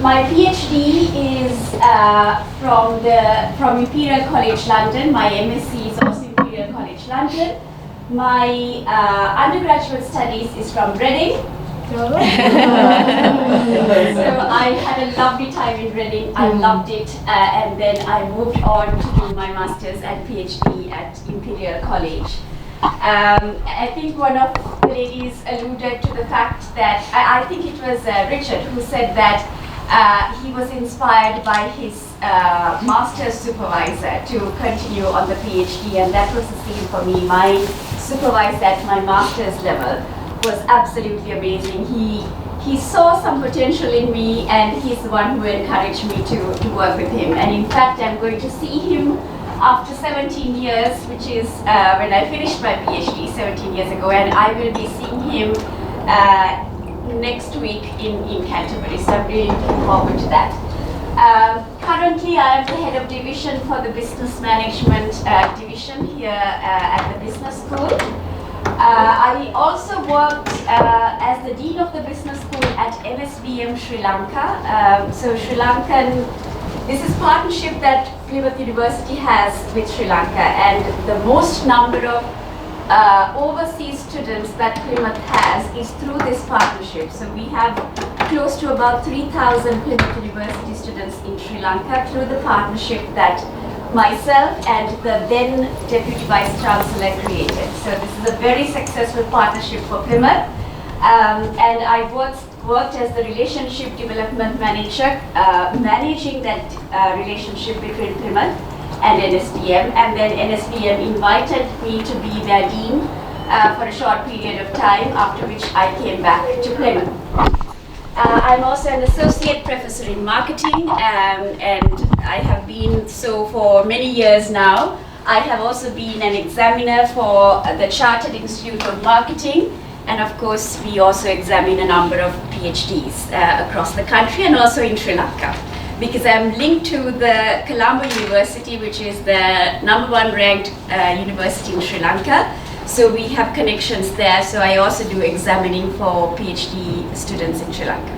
My PhD is from Imperial College London. My MSc is also Imperial College London. My undergraduate studies is from Reading. So I had a lovely time in Reading. I loved it, and then I moved on to do my master's and PhD at Imperial College. I think one of the ladies alluded to the fact that I think it was Richard who said that he was inspired by his master's supervisor to continue on the PhD, and that was the same for me. My supervisor at my master's level was absolutely amazing. He saw some potential in me, and he's the one who encouraged me to work with him. And in fact, I'm going to see him after 17 years, which is when I finished my PhD 17 years ago, and I will be seeing him next week in Canterbury, so I'm really looking forward to that. Currently, I am the head of division for the business management division here at the business school. I also worked as the dean of the business school at NSBM Sri Lanka. So Sri Lankan, this is partnership that Plymouth University has with Sri Lanka, and the most number of overseas students that Plymouth has is through this partnership. So we have close to about 3,000 Plymouth University students in Sri Lanka through the partnership that myself and the then Deputy Vice Chancellor created. So this is a very successful partnership for Plymouth. And I worked as the relationship development manager, managing that relationship between Plymouth and NSBM. And then NSBM invited me to be their dean for a short period of time, after which I came back to Plymouth. I'm also an associate professor in marketing, and I have been so for many years now. I have also been an examiner for the Chartered Institute of Marketing, and of course we also examine a number of PhDs across the country and also in Sri Lanka, because I'm linked to the Colombo University, which is the #1 ranked university in Sri Lanka. So we have connections there, so I also do examining for PhD students in Sri Lanka.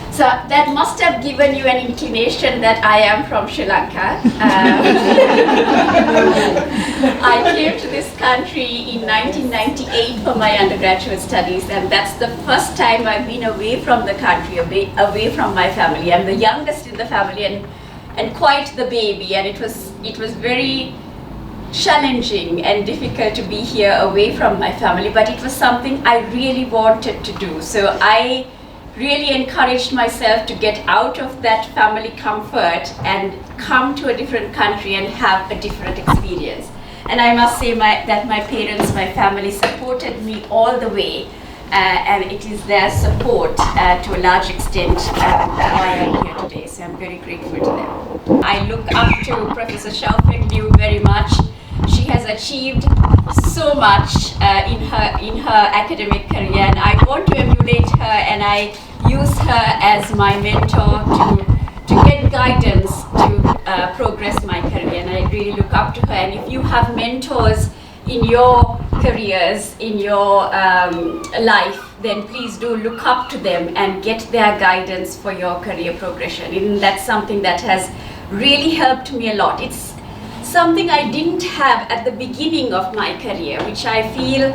So that must have given you an inclination that I am from Sri Lanka. I came to this country in 1998 for my undergraduate studies, and that's the first time I've been away from the country, away from my family. I'm the youngest in the family and quite the baby, and it was very challenging and difficult to be here away from my family, but it was something I really wanted to do. So I really encouraged myself to get out of that family comfort and come to a different country and have a different experience. And I must say that my parents, my family supported me all the way, and it is their support to a large extent that I am here today. So I'm very grateful to them. I look up to Professor Xiaofeng Liu very much. She has achieved so much in her academic career, and I want to emulate her, and I use her as my mentor to get guidance to progress my career, and I really look up to her. And if you have mentors in your careers, in your life, then please do look up to them and get their guidance for your career progression. And that's something that has really helped me a lot. It's something I didn't have at the beginning of my career, which I feel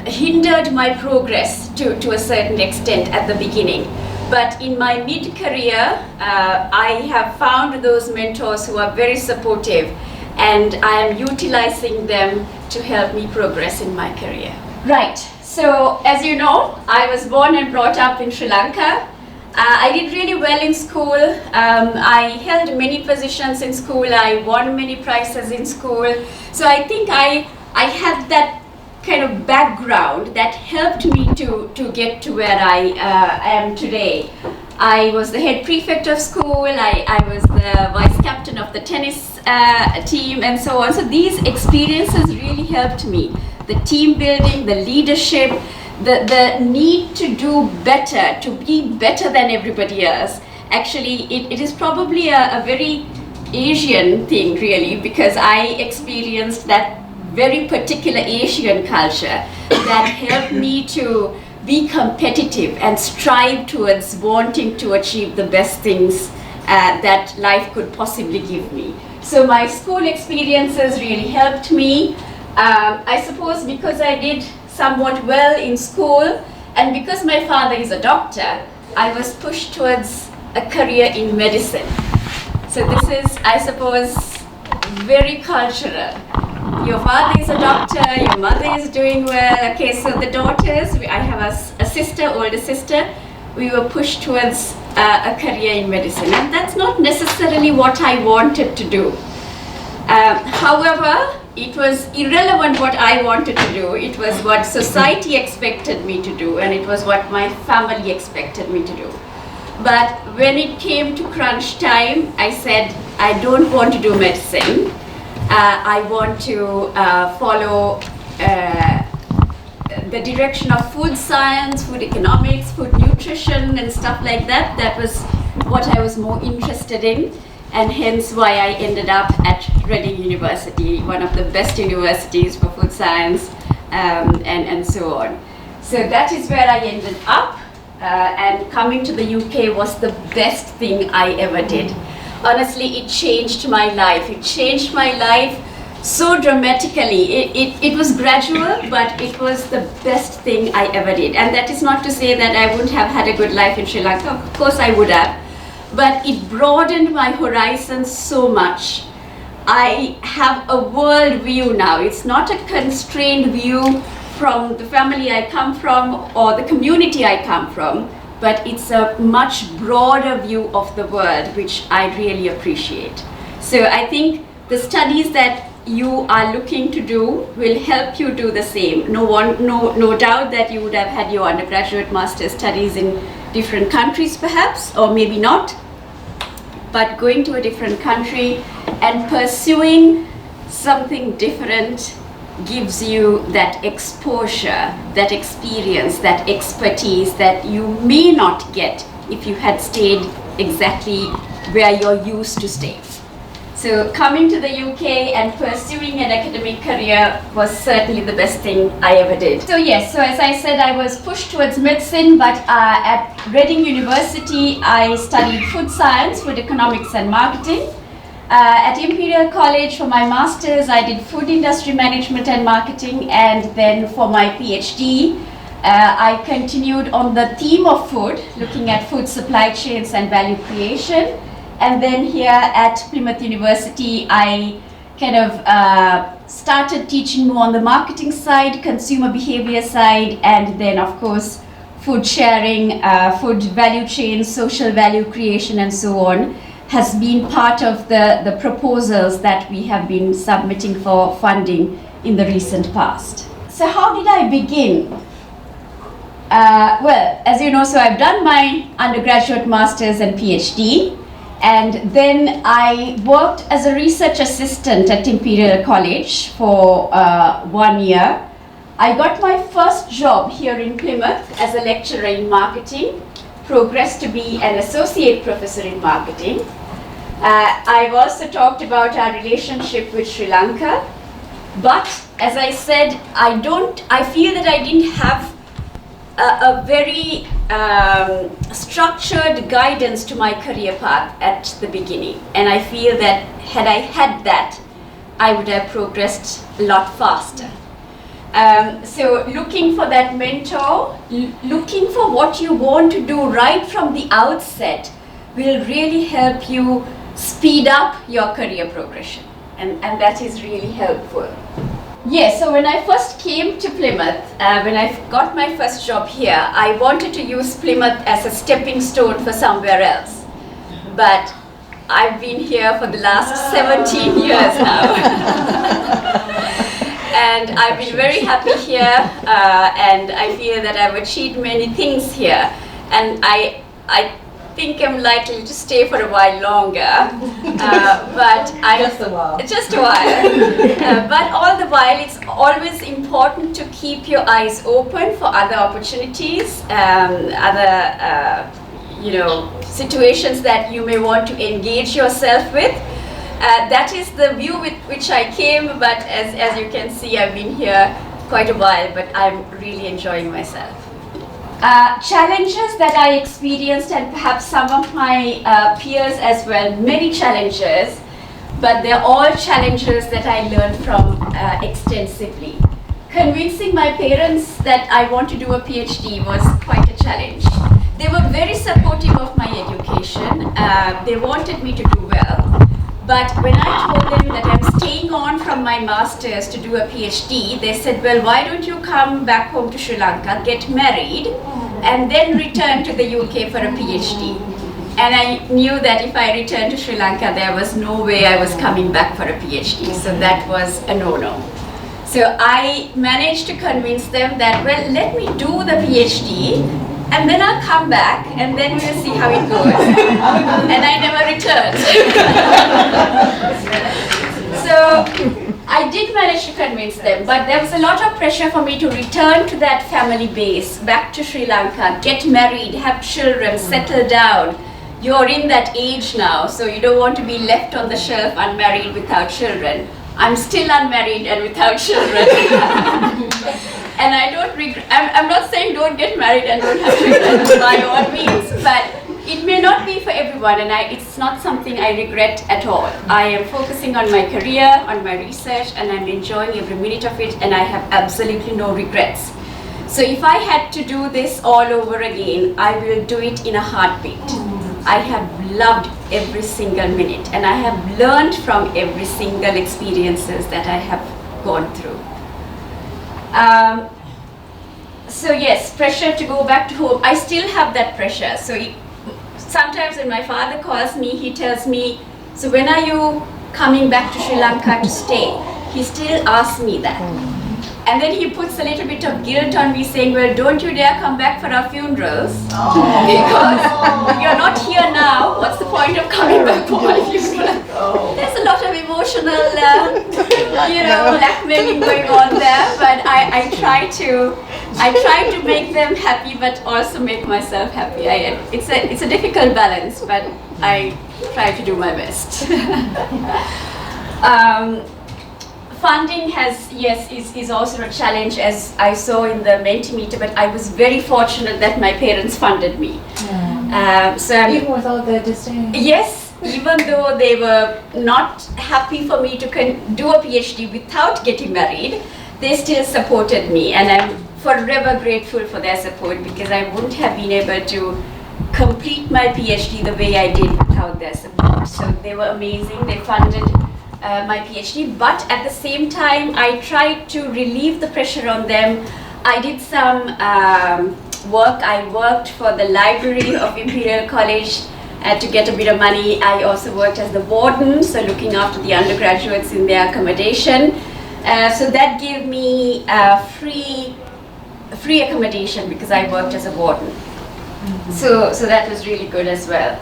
hindered my progress to a certain extent at the beginning. But in my mid-career, I have found those mentors who are very supportive, and I am utilizing them to help me progress in my career. Right, so as you know, I was born and brought up in Sri Lanka. I did really well in school. I held many positions in school. I won many prizes in school. So I think I had that kind of background that helped me to get to where I am today. I was the head prefect of school. I was the vice captain of the tennis team, and so on. So these experiences really helped me. The team building, the leadership, the need to do better, to be better than everybody else. Actually, it is probably a very Asian thing, really, because I experienced that very particular Asian culture that helped me to be competitive and strive towards wanting to achieve the best things that life could possibly give me. So my school experiences really helped me. I suppose because I did somewhat well in school and because my father is a doctor, I was pushed towards a career in medicine. So this is, I suppose, very cultural. Your father is a doctor, your mother is doing well. Okay, so the daughters, I have a sister, older sister, we were pushed towards a career in medicine. And that's not necessarily what I wanted to do. However, it was irrelevant what I wanted to do. It was what society expected me to do, and it was what my family expected me to do. But when it came to crunch time, I said, I don't want to do medicine. I want to follow the direction of food science, food economics, food nutrition and stuff like that. That was what I was more interested in, and hence why I ended up at Reading University, one of the best universities for food science and so on. So that is where I ended up, and coming to the UK was the best thing I ever did. Honestly, it changed my life. It changed my life so dramatically. It was gradual, but it was the best thing I ever did. And that is not to say that I wouldn't have had a good life in Sri Lanka. Of course I would have. But it broadened my horizons so much. I have a world view now. It's not a constrained view from the family I come from or the community I come from, but it's a much broader view of the world, which I really appreciate. So I think the studies that you are looking to do will help you do the same. No doubt that you would have had your undergraduate master's studies in different countries perhaps, or maybe not, but going to a different country and pursuing something different gives you that exposure, that experience, that expertise that you may not get if you had stayed exactly where you're used to stay. So coming to the UK and pursuing an academic career was certainly the best thing I ever did. So yes, so as I said, I was pushed towards medicine, but at Reading University, I studied food science, food economics and marketing. At Imperial College for my master's, I did food industry management and marketing, and then for my PhD, I continued on the theme of food, looking at food supply chains and value creation. And then here at Plymouth University, I kind of started teaching more on the marketing side, consumer behavior side, and then of course, food sharing, food value chains, social value creation, and so on, has been part of the proposals that we have been submitting for funding in the recent past. So how did I begin? Well, as you know, so I've done my undergraduate, master's and PhD, and then I worked as a research assistant at Imperial College for 1 year. I got my first job here in Plymouth as a lecturer in marketing, progressed to be an associate professor in marketing. I've also talked about our relationship with Sri Lanka, but as I said, I feel that I didn't have a very structured guidance to my career path at the beginning, and I feel that had I had that, I would have progressed a lot faster. So looking for that mentor, looking for what you want to do right from the outset will really help you speed up your career progression, and that is really helpful. Yes, so when I first came to Plymouth, when I got my first job here, I wanted to use Plymouth as a stepping stone for somewhere else. But I've been here for the last 17 years now. And I've been very happy here, and I feel that I've achieved many things here. And I think I'm likely to stay for a while longer, but just a while. Just a while. But all the while, it's always important to keep your eyes open for other opportunities, other situations that you may want to engage yourself with. That is the view with which I came, but as you can see, I've been here quite a while, but I'm really enjoying myself. Challenges that I experienced, and perhaps some of my peers as well, many challenges, but they're all challenges that I learned from extensively. Convincing my parents that I want to do a PhD was quite a challenge. They were very supportive of my education. They wanted me to do well. But when I told them that I'm staying on from my master's to do a PhD, they said, well, why don't you come back home to Sri Lanka, get married, and then return to the UK for a PhD. And I knew that if I returned to Sri Lanka, there was no way I was coming back for a PhD. So that was a no-no. So I managed to convince them that, well, let me do the PhD, and then I'll come back, and then we'll see how it goes. And I never returned. So I did manage to convince them, but there was a lot of pressure for me to return to that family base, back to Sri Lanka, get married, have children, settle down. You're in that age now, so you don't want to be left on the shelf unmarried without children. I'm still unmarried and without children. And I don't regret, I'm not saying don't get married and don't have children by all means, but it may not be for everyone, and it's not something I regret at all. I am focusing on my career, on my research, and I'm enjoying every minute of it, and I have absolutely no regrets. So if I had to do this all over again, I will do it in a heartbeat. I have loved every single minute, and I have learned from every single experiences that I have gone through. So yes, pressure to go back to home. I still have that pressure. So sometimes when my father calls me, he tells me, so when are you coming back to Sri Lanka to stay? He still asks me that. And then he puts a little bit of guilt on me saying, well, don't you dare come back for our funerals. Because you're not here now, what's the point of coming back for my funeral? There's a lot of emotional, blackmailing going on there, but I try to make them happy, but also make myself happy. It's a difficult balance, but I try to do my best. Funding is also a challenge, as I saw in the Mentimeter, but I was very fortunate that my parents funded me. Even with all the disdain? Yes, even though they were not happy for me to do a PhD without getting married, they still supported me, and I'm forever grateful for their support, because I wouldn't have been able to complete my PhD the way I did without their support. So they were amazing. They funded my PhD, but at the same time I tried to relieve the pressure on them. I did some work. I worked for the library of Imperial College to get a bit of money. I also worked as the warden, so looking after the undergraduates in their accommodation. So that gave me free accommodation because I worked as a warden. Mm-hmm. So that was really good as well.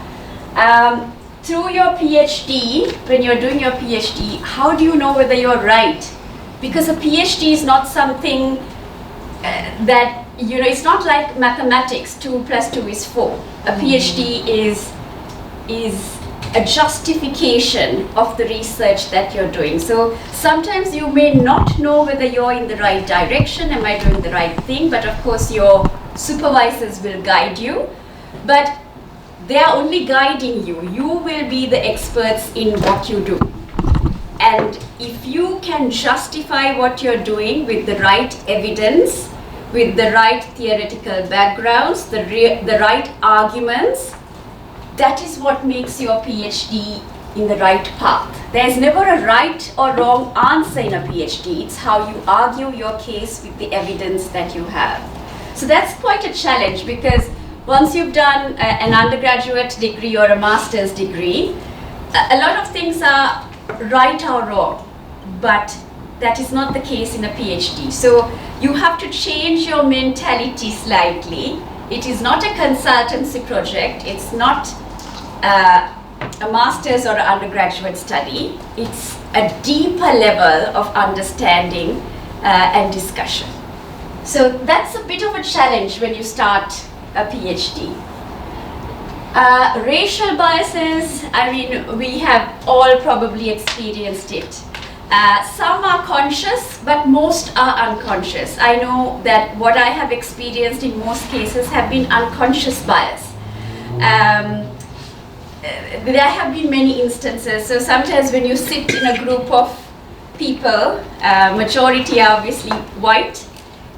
Through your PhD, when you're doing your PhD, how do you know whether you're right? Because a PhD is not something that, it's not like mathematics, 2 + 2 is 4. A PhD is a justification of the research that you're doing. So sometimes you may not know whether you're in the right direction, am I doing the right thing, but of course your supervisors will guide you. But they are only guiding you. You will be the experts in what you do. And if you can justify what you're doing with the right evidence, with the right theoretical backgrounds, the right arguments, that is what makes your PhD in the right path. There's never a right or wrong answer in a PhD. It's how you argue your case with the evidence that you have. So that's quite a challenge, because once you've done an undergraduate degree or a master's degree, a lot of things are right or wrong, but that is not the case in a PhD. So you have to change your mentality slightly. It is not a consultancy project. It's not a master's or undergraduate study. It's a deeper level of understanding and discussion. So that's a bit of a challenge when you start a PhD. Racial biases, we have all probably experienced it. Some are conscious, but most are unconscious. I know that what I have experienced in most cases have been unconscious bias. There have been many instances. So sometimes when you sit in a group of people, majority are obviously white,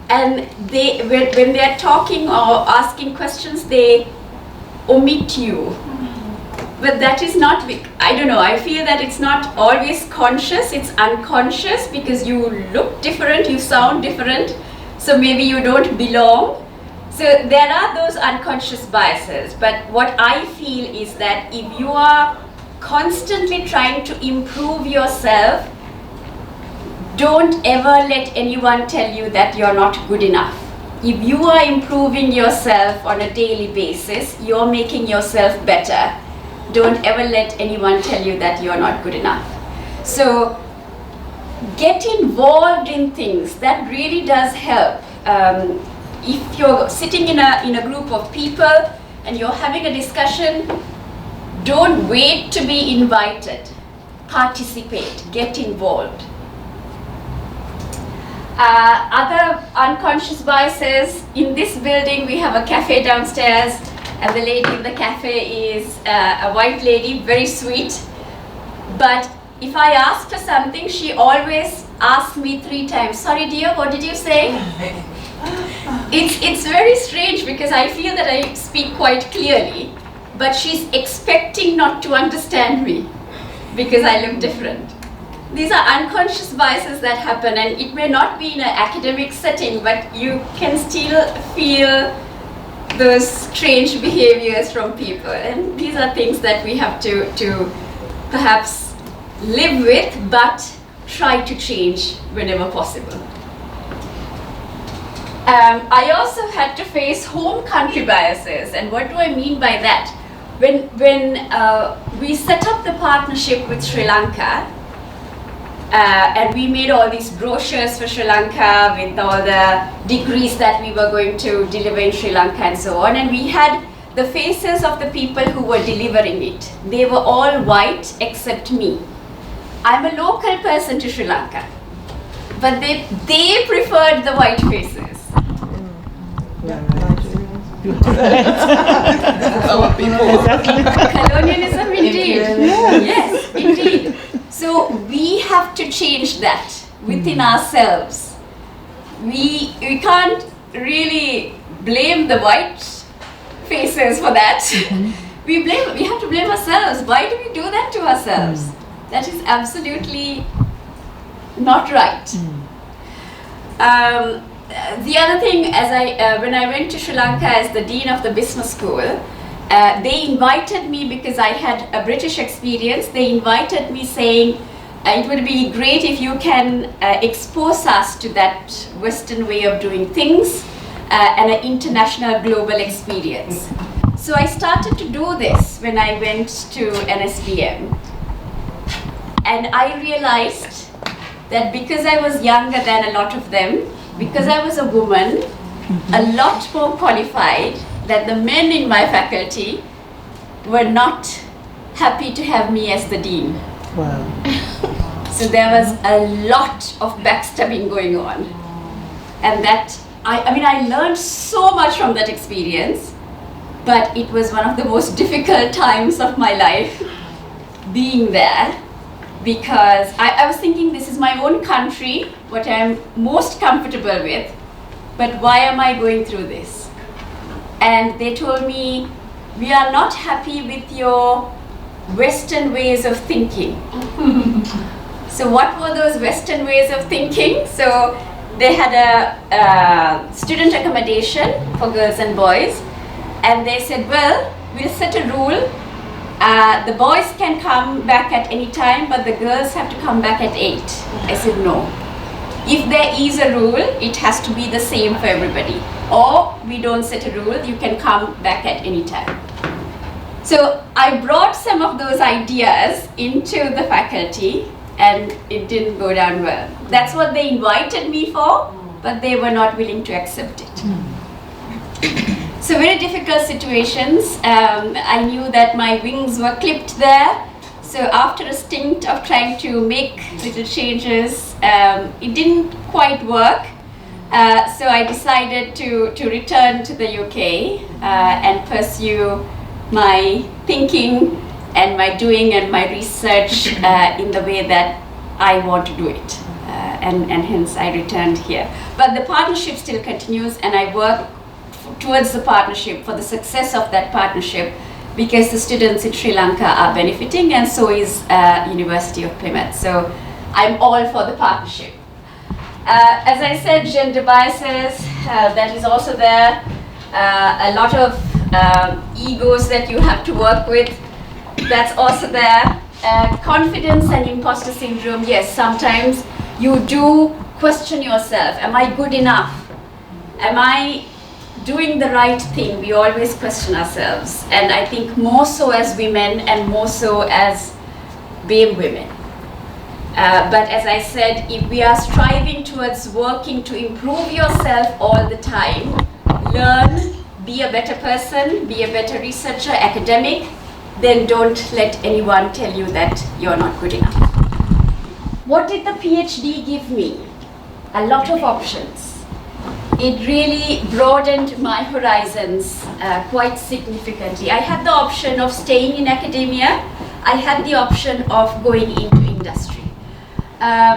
and when they are talking or asking questions, they omit you. But that is not, I don't know, I feel that it's not always conscious, it's unconscious, because you look different, you sound different, so maybe you don't belong. So there are those unconscious biases, but what I feel is that if you are constantly trying to improve yourself, don't ever let anyone tell you that you're not good enough. If you are improving yourself on a daily basis, you're making yourself better. Don't ever let anyone tell you that you're not good enough. So get involved in things. That really does help. If you're sitting in a group of people and you're having a discussion, don't wait to be invited. Participate, get involved. Other unconscious biases, in this building we have a cafe downstairs, and the lady in the cafe is a white lady, very sweet. But if I ask her something, she always asks me 3 times, sorry dear, what did you say? It's very strange, because I feel that I speak quite clearly, but she's expecting not to understand me because I look different. These are unconscious biases that happen, and it may not be in an academic setting, but you can still feel those strange behaviors from people, and these are things that we have to perhaps live with, but try to change whenever possible. I also had to face home country biases, and what do I mean by that? When we set up the partnership with Sri Lanka, and we made all these brochures for Sri Lanka with all the degrees that we were going to deliver in Sri Lanka and so on, and we had the faces of the people who were delivering it. They were all white except me. I'm a local person to Sri Lanka, but they preferred the white faces. Our people. Colonialism indeed. Yes, indeed. So we have to change that within ourselves. We can't really blame the white faces for that. We have to blame ourselves. Why do we do that to ourselves? That is absolutely not right. The other thing, when I went to Sri Lanka as the dean of the business school, they invited me because I had a British experience. They invited me saying, it would be great if you can expose us to that Western way of doing things and an international global experience. So I started to do this when I went to NSBM. And I realized that because I was younger than a lot of them, because I was a woman, a lot more qualified, that the men in my faculty were not happy to have me as the dean. Wow. So there was a lot of backstabbing going on. And that, I learned so much from that experience, but it was one of the most difficult times of my life being there, because I was thinking, this is my own country, what I'm most comfortable with, but why am I going through this? And they told me, we are not happy with your Western ways of thinking. So what were those Western ways of thinking? So they had a student accommodation for girls and boys, and they said, well, we'll set a rule. The boys can come back at any time, but the girls have to come back at 8. I said, no. If there is a rule, it has to be the same for everybody. Or we don't set a rule, you can come back at any time. So I brought some of those ideas into the faculty, and it didn't go down well. That's what they invited me for, but they were not willing to accept it. So very difficult situations. I knew that my wings were clipped there, So after a stint of trying to make little changes, it didn't quite work. So I decided to return to the UK and pursue my thinking and my doing and my research in the way that I want to do it. And hence I returned here. But the partnership still continues, and I work towards the partnership, for the success of that partnership, because the students in Sri Lanka are benefiting, and so is University of Plymouth. So I'm all for the partnership. As I said, gender biases, that is also there. A lot of egos that you have to work with, that's also there. Confidence and imposter syndrome, yes, sometimes you do question yourself. Am I good enough? Am I doing the right thing? We always question ourselves. And I think more so as women and more so as BAME women. But as I said, if we are striving towards working to improve yourself all the time, learn, be a better person, be a better researcher, academic, then don't let anyone tell you that you're not good enough. What did the PhD give me? A lot of options. It really broadened my horizons quite significantly. I had the option of staying in academia. I had the option of going into industry.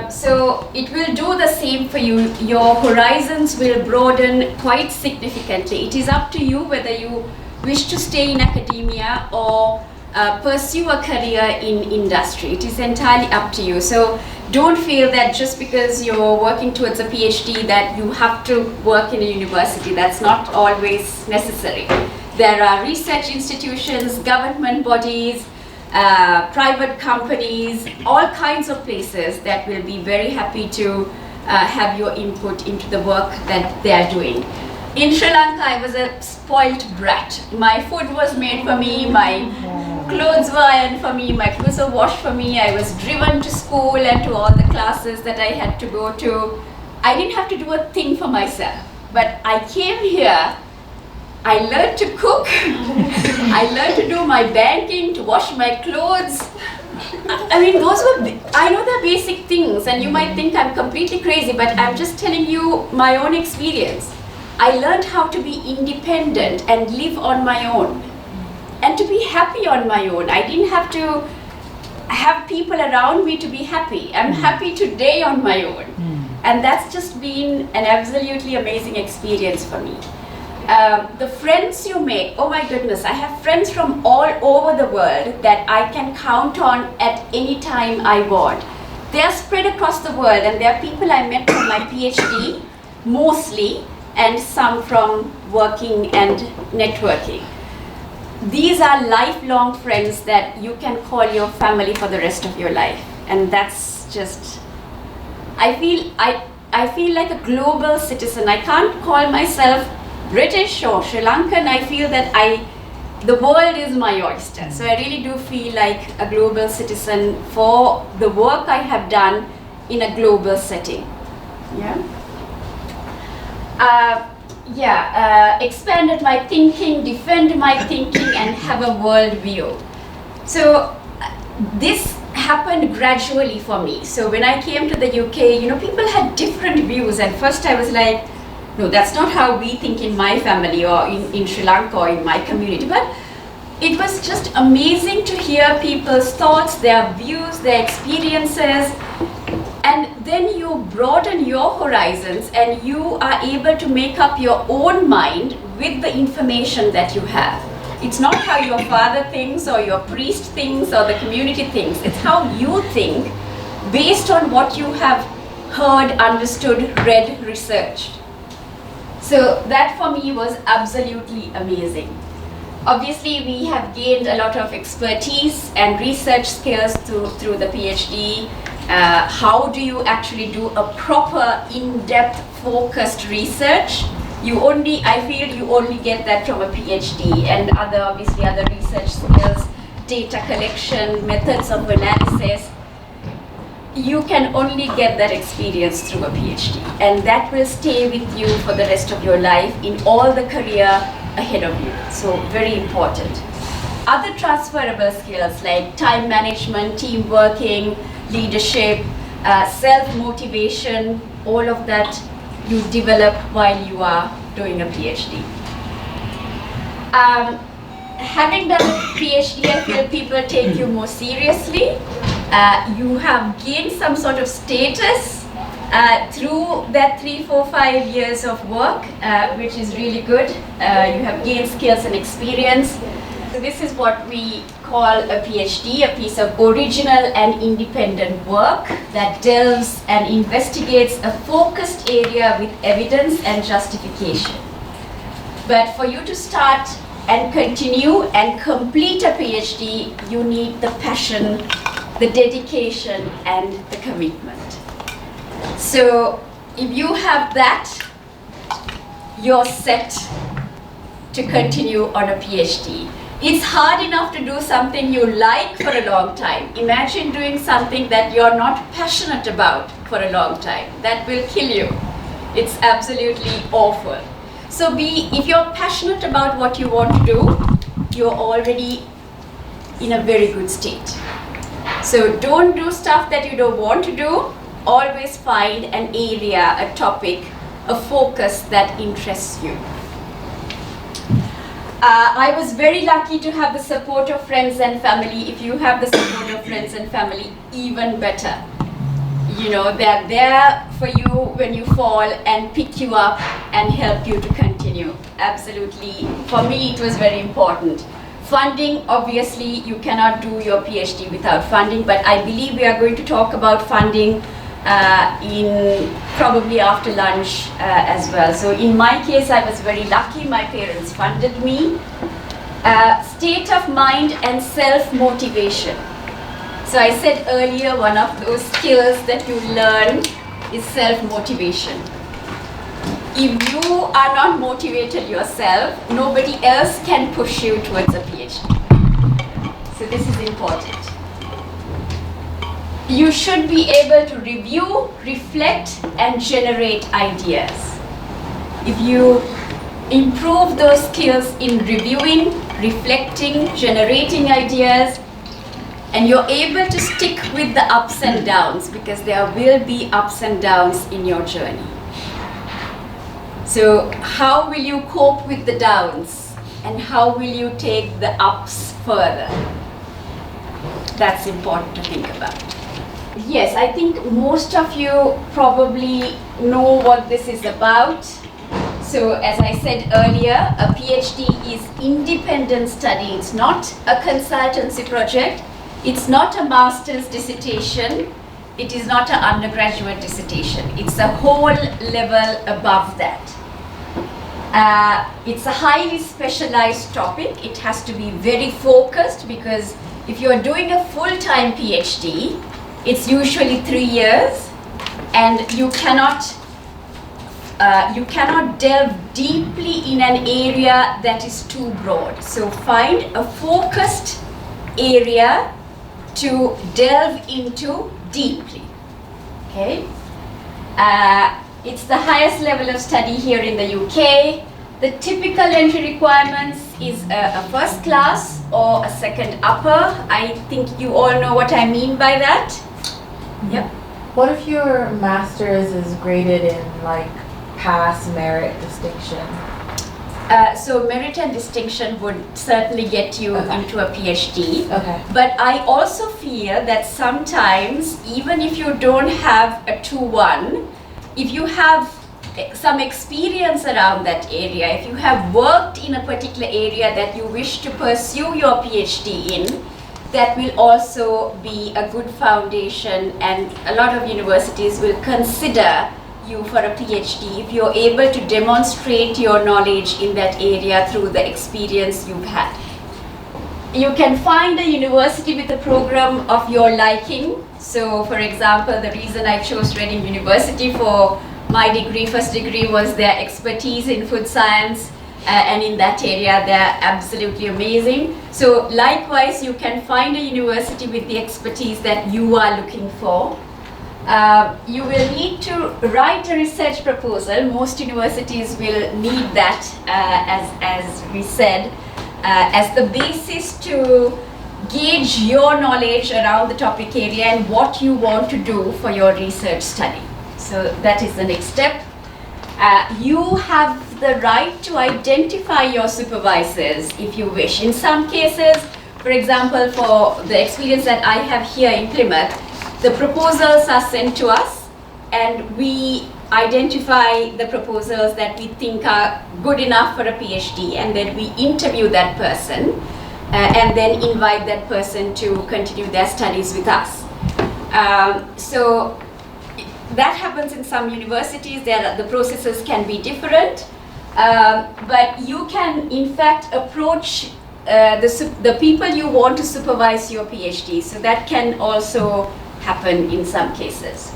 So it will do the same for you. Your horizons will broaden quite significantly. It is up to you whether you wish to stay in academia or pursue a career in industry. It is entirely up to you. So don't feel that just because you're working towards a PhD that you have to work in a university. That's not always necessary. There are research institutions, government bodies, private companies, all kinds of places that will be very happy to have your input into the work that they are doing. In Sri Lanka, I was a spoilt brat. My food was made for me, my clothes were ironed for me, my clothes were washed for me. I was driven to school and to all the classes that I had to go to. I didn't have to do a thing for myself. But I came here, I learned to cook, I learned to do my banking, to wash my clothes. I mean, I know they're basic things, and you might think I'm completely crazy, but I'm just telling you my own experience. I learned how to be independent and live on my own, and to be happy on my own. I didn't have to have people around me to be happy. I'm happy today on my own. And that's just been an absolutely amazing experience for me. The friends you make, oh my goodness, I have friends from all over the world that I can count on at any time I want. They are spread across the world, and there are people I met from my PhD, mostly, and some from working and networking. These are lifelong friends that you can call your family for the rest of your life. And that's just, I feel like a global citizen. I can't call myself British or Sri Lankan. I feel that the world is my oyster. So I really do feel like a global citizen for the work I have done in a global setting. Expanded my thinking, defend my thinking, and have a world view. So this happened gradually for me. So when I came to the UK, people had different views. At first I was like, no, that's not how we think in my family or in Sri Lanka or in my community. But it was just amazing to hear people's thoughts, their views, their experiences. And then you broaden your horizons and you are able to make up your own mind with the information that you have. It's not how your father thinks or your priest thinks or the community thinks. It's how you think based on what you have heard, understood, read, researched. So that for me was absolutely amazing. Obviously, we have gained a lot of expertise and research skills through the PhD. How do you actually do a proper, in-depth, focused research? I feel you only get that from a PhD, and other research skills, data collection, methods of analysis. You can only get that experience through a PhD, and that will stay with you for the rest of your life in all the career ahead of you. So very important. other transferable skills like time management, team working, leadership, self-motivation, all of that you develop while you are doing a PhD. Having done a PhD, I feel people take you more seriously. You have gained some sort of status through that 3, 4, 5 years of work, which is really good. You have gained skills and experience. So this is what we call a PhD, a piece of original and independent work that delves and investigates a focused area with evidence and justification. But for you to start and continue and complete a PhD, you need the passion, the dedication, and the commitment. So if you have that, you're set to continue on a PhD. It's hard enough to do something you like for a long time. Imagine doing something that you're not passionate about for a long time. That will kill you. It's absolutely awful. So if you're passionate about what you want to do, you're already in a very good state. So don't do stuff that you don't want to do. Always find an area, a topic, a focus that interests you. I was very lucky to have the support of friends and family. If you have the support of friends and family, even better. You know, they're there for you when you fall and pick you up and help you to continue. Absolutely. For me, it was very important. Funding, obviously, you cannot do your PhD without funding, but I believe we are going to talk about funding in probably after lunch as well. So in my case, I was very lucky. My parents funded me. State of mind and self-motivation. So I said earlier, one of those skills that you learn is self-motivation. If you are not motivated yourself, nobody else can push you towards a PhD. So this is important. You should be able to review, reflect, and generate ideas. If you improve those skills in reviewing, reflecting, generating ideas, and you're able to stick with the ups and downs, because there will be ups and downs in your journey. So how will you cope with the downs, and how will you take the ups further? That's important to think about. Yes, I think most of you probably know what this is about. So as I said earlier, a PhD is independent study. It's not a consultancy project. It's not a master's dissertation. It is not an undergraduate dissertation. It's a whole level above that. It's a highly specialized topic. It has to be very focused, because if you're doing a full-time PhD, it's usually 3 years, and you cannot delve deeply in an area that is too broad. So find a focused area to delve into deeply. Okay? It's the highest level of study here in the UK. The typical entry requirements is a first class or a second upper. I think you all know what I mean by that. Yep. What if your master's is graded in like pass, merit, distinction? So merit and distinction would certainly get you into a PhD. Okay. But I also feel that sometimes, even if you don't have a 2-1, if you have some experience around that area, if you have worked in a particular area that you wish to pursue your PhD in, that will also be a good foundation, and a lot of universities will consider you for a PhD if you're able to demonstrate your knowledge in that area through the experience you've had. You can find a university with a program of your liking. So for example, the reason I chose Reading University for my degree, first degree, was their expertise in food science, and in that area they're absolutely amazing. So likewise, you can find a university with the expertise that you are looking for. You will need to write a research proposal. Most universities will need that, as we said. as the basis to gauge your knowledge around the topic area and what you want to do for your research study. So that is the next step. You have the right to identify your supervisors if you wish. In some cases, for example, for the experience that I have here in Plymouth, the proposals are sent to us and we identify the proposals that we think are good enough for a PhD, and then we interview that person and then invite that person to continue their studies with us. So that happens in some universities. The processes can be different, but you can in fact approach the people you want to supervise your PhD. So that can also happen in some cases.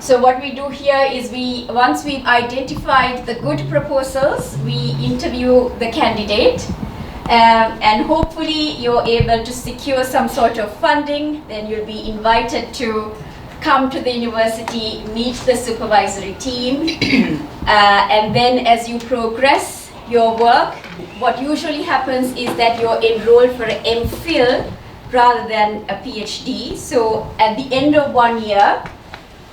So what we do here is once we've identified the good proposals, we interview the candidate, and hopefully you're able to secure some sort of funding. Then you'll be invited to come to the university, meet the supervisory team, and then as you progress your work, what usually happens is that you're enrolled for an MPhil rather than a PhD. So at the end of 1 year,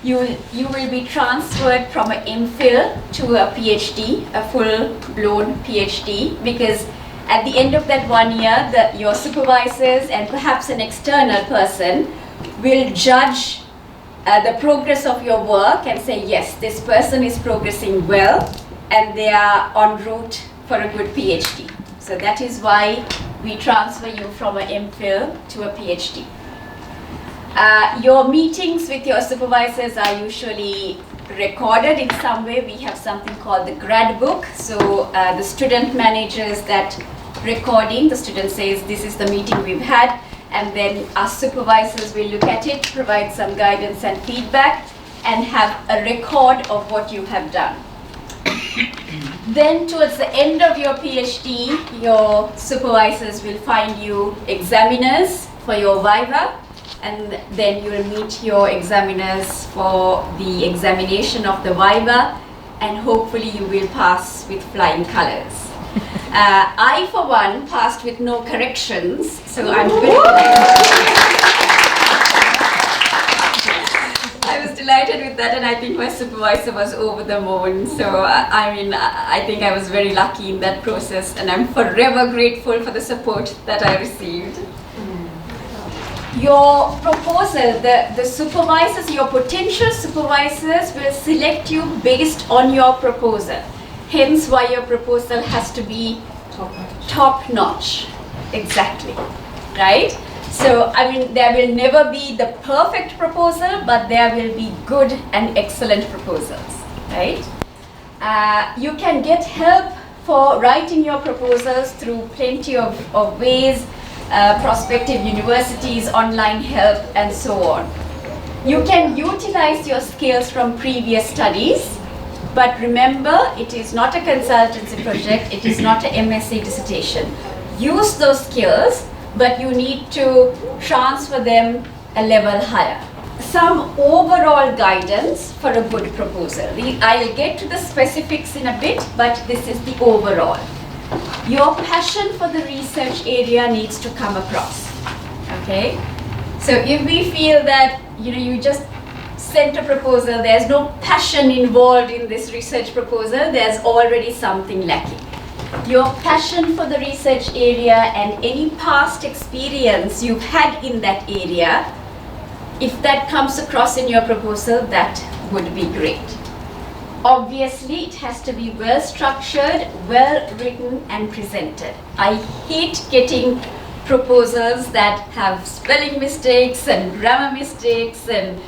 you will be transferred from an MPhil to a PhD, a full-blown PhD, because at the end of that 1 year, your supervisors and perhaps an external person will judge the progress of your work and say, yes, this person is progressing well and they are en route for a good PhD. So that is why we transfer you from an MPhil to a PhD. Your meetings with your supervisors are usually recorded in some way. We have something called the grad book. So the student manages that recording. The student says, this is the meeting we've had. And then our supervisors will look at it, provide some guidance and feedback, and have a record of what you have done. Then towards the end of your PhD, your supervisors will find you examiners for your viva, and then you will meet your examiners for the examination of the viva, and hopefully you will pass with flying colors. I, for one, passed with no corrections, so I'm very I was delighted with that, and I think my supervisor was over the moon. So I think I was very lucky in that process, and I'm forever grateful for the support that I received. Your proposal, the supervisors, your potential supervisors will select you based on your proposal. Hence why your proposal has to be top notch. Exactly, right? So, there will never be the perfect proposal, but there will be good and excellent proposals, right? You can get help for writing your proposals through plenty of ways, prospective universities, online help, and so on. You can utilize your skills from previous studies, but remember, it is not a consultancy project, it is not an MSc dissertation. Use those skills, but you need to transfer them a level higher. Some overall guidance for a good proposal. I'll get to the specifics in a bit, but this is the overall. Your passion for the research area needs to come across, okay? So if we feel that, you just sent a proposal, there's no passion involved in this research proposal, there's already something lacking. Your passion for the research area and any past experience you've had in that area, if that comes across in your proposal, that would be great. Obviously, it has to be well structured, well written and presented. I hate getting proposals that have spelling mistakes and grammar mistakes, and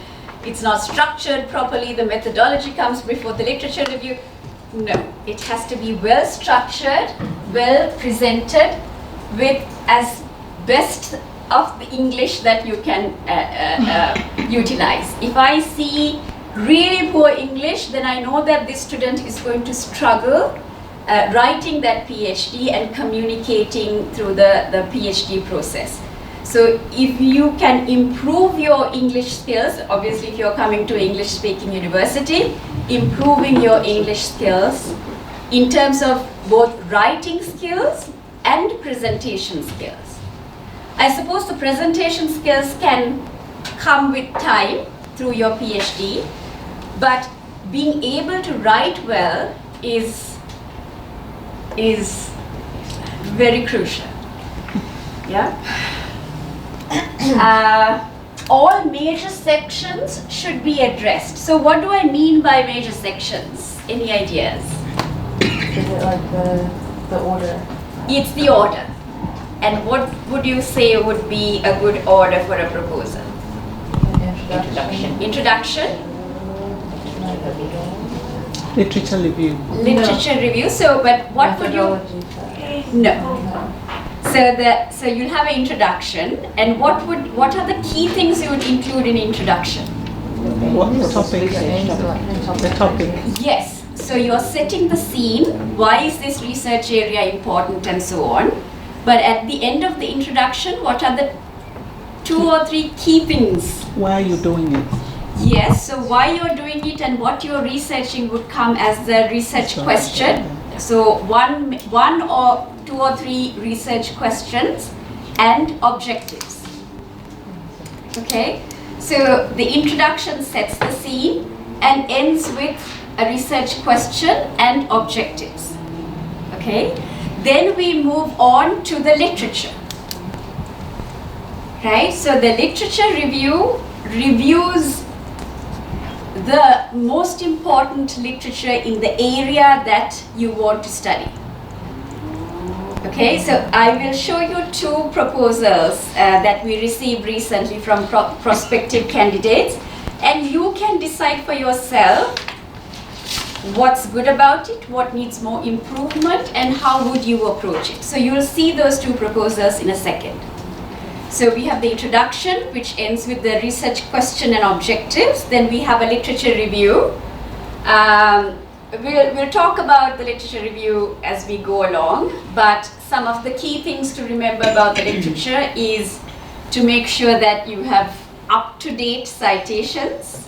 it's not structured properly, the methodology comes before the literature review. No, it has to be well structured, well presented, with as best of the English that you can utilize. If I see really poor English, then I know that this student is going to struggle writing that PhD and communicating through the PhD process. So if you can improve your English skills, obviously if you're coming to English speaking university, improving your English skills in terms of both writing skills and presentation skills. I suppose the presentation skills can come with time through your PhD, but being able to write well is very crucial. Yeah. All major sections should be addressed. So what do I mean by major sections? Any ideas? Is it like the order? It's the order. And what would you say would be a good order for a proposal? Introduction. Literature review. Literature review. So, but what would you? No. So you'll have an introduction, and what are the key things you would include in introduction? What topic? The topic. Yes. So you're setting the scene. Why is this research area important, and so on. But at the end of the introduction, what are the 2 or 3 key things? Why are you doing it? Yes. So why you're doing it and what you're researching would come as the research question. So one or 2 or 3 research questions and objectives. Okay, so the introduction sets the scene and ends with a research question and objectives. Okay, then we move on to the literature. Right, so the literature review reviews the most important literature in the area that you want to study. Okay, so I will show you 2 proposals that we received recently from prospective candidates, and you can decide for yourself what's good about it, what needs more improvement, and how would you approach it. So you will see those 2 proposals in a second. So we have the introduction, which ends with the research question and objectives. Then we have a literature review. We'll talk about the literature review as we go along, but some of the key things to remember about the literature is to make sure that you have up-to-date citations.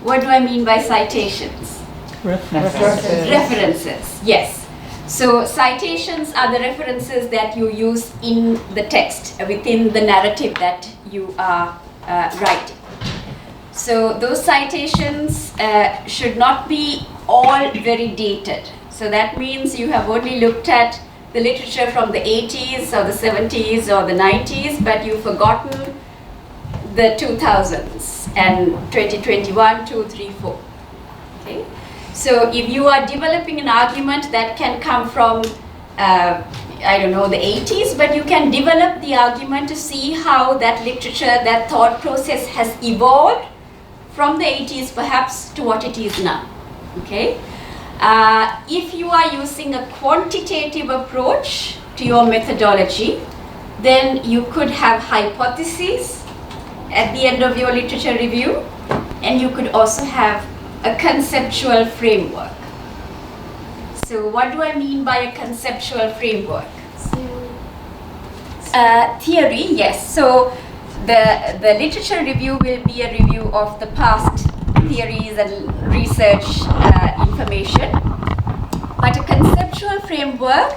What do I mean by citations? References, yes. So citations are the references that you use in the text, within the narrative that you are writing. So those citations should not be all very dated. So that means you have only looked at the literature from the 80s or the 70s or the 90s, but you've forgotten the 2000s and 2021, 2, 3, 4. Okay? So if you are developing an argument that can come from, I don't know, the 80s, but you can develop the argument to see how that literature, that thought process has evolved from the 80s perhaps to what it is now. Okay? If you are using a quantitative approach to your methodology, then you could have hypotheses at the end of your literature review, and you could also have a conceptual framework. So what do I mean by a conceptual framework? Theory, yes. So the literature review will be a review of the past theories and research information. But a conceptual framework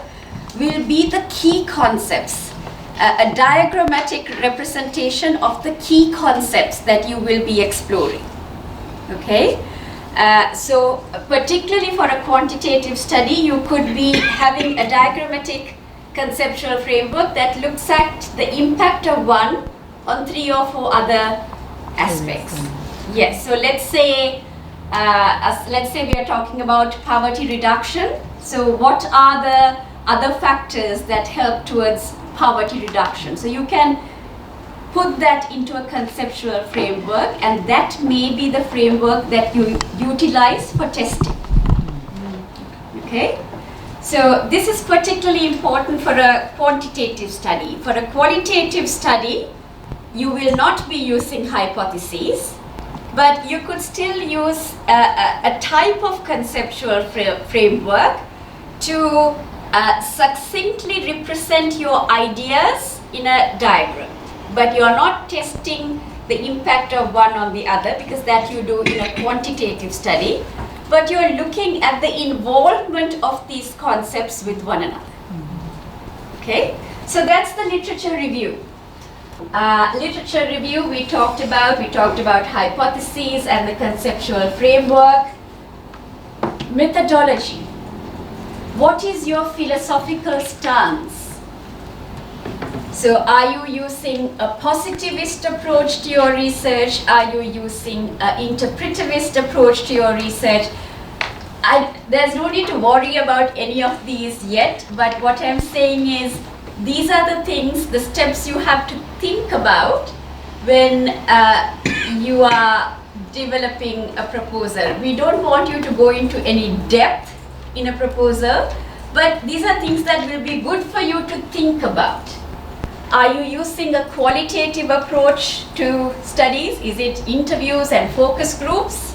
will be the key concepts, a diagrammatic representation of the key concepts that you will be exploring. Okay? So particularly for a quantitative study, you could be having a diagrammatic conceptual framework that looks at the impact of one on 3 or 4 other aspects. Yes, so let's say we are talking about poverty reduction. So what are the other factors that help towards poverty reduction? So you can put that into a conceptual framework, and that may be the framework that you utilize for testing. Okay? So this is particularly important for a quantitative study. For a qualitative study, you will not be using hypotheses, but you could still use a type of conceptual framework to succinctly represent your ideas in a diagram. But you are not testing the impact of one on the other, because that you do in a quantitative study, but you are looking at the involvement of these concepts with one another. Okay? Okay, so that's the literature review. Literature review we talked about hypotheses and the conceptual framework. Methodology. What is your philosophical stance? So are you using a positivist approach to your research? Are you using an interpretivist approach to your research? There's no need to worry about any of these yet, but what I'm saying is these are the things, the steps you have to think about when you are developing a proposal. We don't want you to go into any depth in a proposal, but these are things that will be good for you to think about. Are you using a qualitative approach to studies? Is it interviews and focus groups?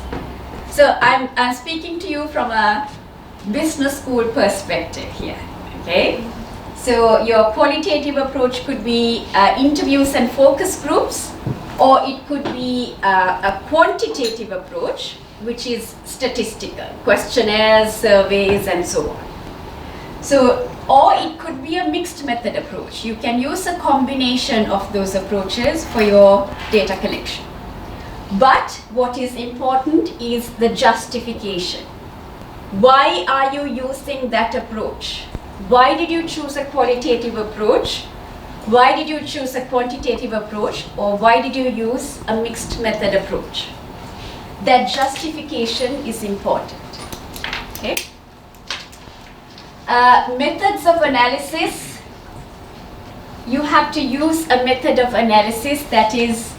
So I'm speaking to you from a business school perspective here, okay? So your qualitative approach could be interviews and focus groups, or it could be a quantitative approach, which is statistical, questionnaires, surveys, and so on. So, or it could be a mixed method approach. You can use a combination of those approaches for your data collection. But what is important is the justification. Why are you using that approach? Why did you choose a qualitative approach? Why did you choose a quantitative approach? Or why did you use a mixed method approach? That justification is important. Okay? Methods of analysis. You have to use a method of analysis that is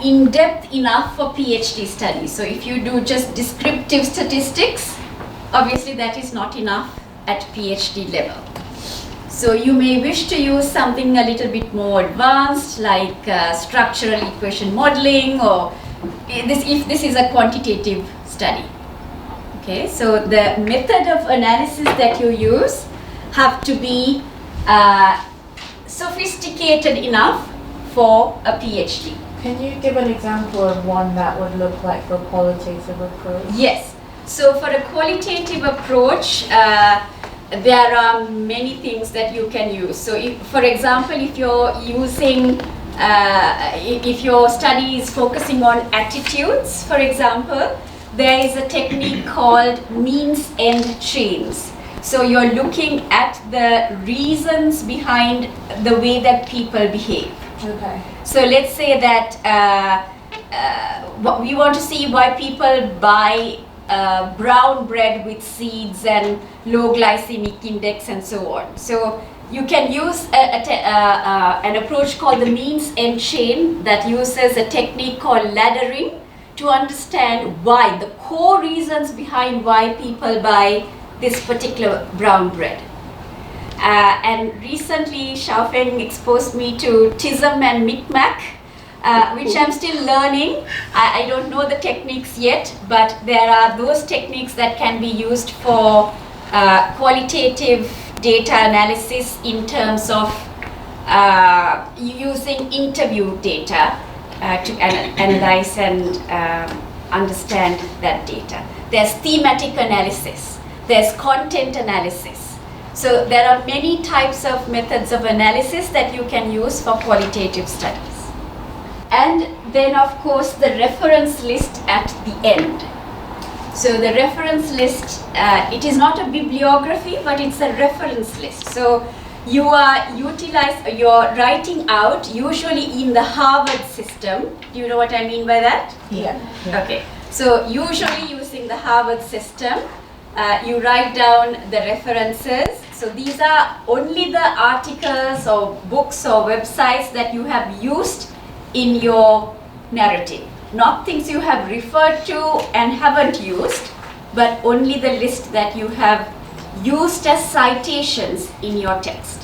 in-depth enough for PhD studies. So if you do just descriptive statistics, obviously that is not enough at PhD level. So you may wish to use something a little bit more advanced, like structural equation modeling, or if this is a quantitative study. Okay, so the method of analysis that you use have to be sophisticated enough for a PhD. Can you give an example of one that would look like for a qualitative approach? Yes. So for a qualitative approach, there are many things that you can use. So if, for example, if you're using, if your study is focusing on attitudes, for example, there is a technique called means-end chains. So you're looking at the reasons behind the way that people behave. Okay. So let's say that we want to see why people buy brown bread with seeds and low glycemic index and so on. So you can use an approach called the means-end chain that uses a technique called laddering to understand why, the core reasons behind why people buy this particular brown bread. And recently Xiaofeng exposed me to TISM and Micmac, which I'm still learning. I don't know the techniques yet, but there are those techniques that can be used for qualitative data analysis in terms of using interview data to analyze and understand that data. There's thematic analysis, there's content analysis. So there are many types of methods of analysis that you can use for qualitative studies. And then of course the reference list at the end. So the reference list, it is not a bibliography, but it's a reference list. So you are you're writing out, usually in the Harvard system. Do you know what I mean by that? Yeah. Okay. So usually using the Harvard system, you write down the references. So these are only the articles or books or websites that you have used in your narrative. Not things you have referred to and haven't used, but only the list that you have used as citations in your text.